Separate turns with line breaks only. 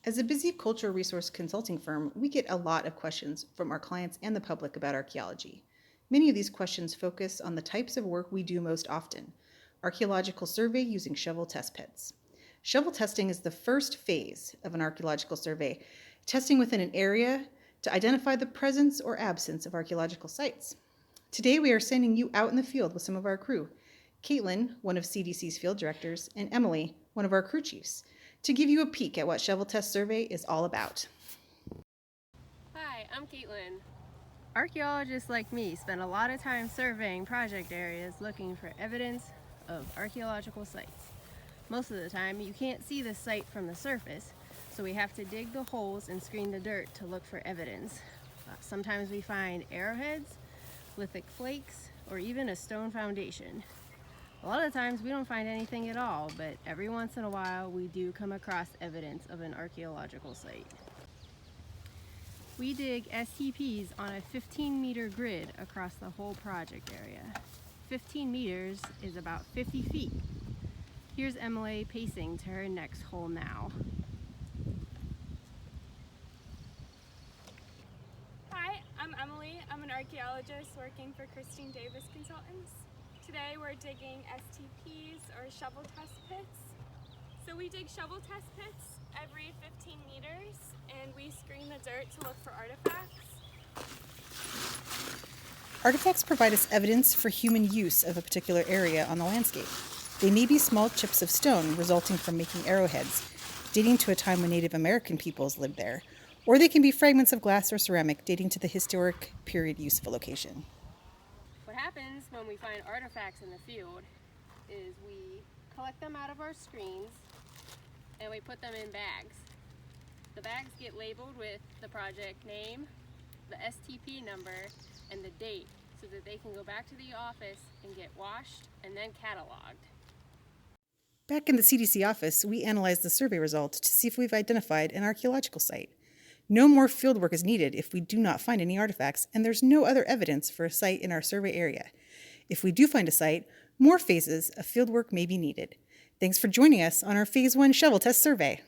As a busy cultural resource consulting firm, we get a lot of questions from our clients and the public about archaeology. Many of these questions focus on the types of work we do most often: archaeological survey using shovel test pits. Shovel testing is the first phase of an archaeological survey, testing within an area to identify the presence or absence of archaeological sites. Today, we are sending you out in the field with some of our crew: Caitlin, one of CDC's field directors, and Emily, one of our crew chiefs, to give you a peek at what Shovel Test Survey is all about.
Hi, I'm Caitlin.
Archaeologists like me spend a lot of time surveying project areas looking for evidence of archaeological sites. Most of the time you can't see the site from the surface, so we have to dig the holes and screen the dirt to look for evidence. Sometimes we find arrowheads, lithic flakes, or even a stone foundation. A lot of times we don't find anything at all, but every once in a while we do come across evidence of an archaeological site. We dig STPs on a 15-meter grid across the whole project area. 15 meters is about 50 feet. Here's Emily pacing to her next hole now.
Hi, I'm Emily. I'm an archaeologist working for Christine Davis Consultants. Today we're digging STPs, or shovel test pits. So we dig shovel test pits every 15 meters and we screen the dirt to look for artifacts.
Artifacts provide us evidence for human use of a particular area on the landscape. They may be small chips of stone resulting from making arrowheads, dating to a time when Native American peoples lived there, or they can be fragments of glass or ceramic dating to the historic period use of a location.
What happens when we find artifacts in the field is we collect them out of our screens and we put them in bags. The bags get labeled with the project name, the STP number, and the date so that they can go back to the office and get washed and then cataloged.
Back in the CDC office, we analyze the survey results to see if we've identified an archaeological site. No more field work is needed if we do not find any artifacts, and there's no other evidence for a site in our survey area. If we do find a site, more phases of field work may be needed. Thanks for joining us on our Phase 1 Shovel Test Survey.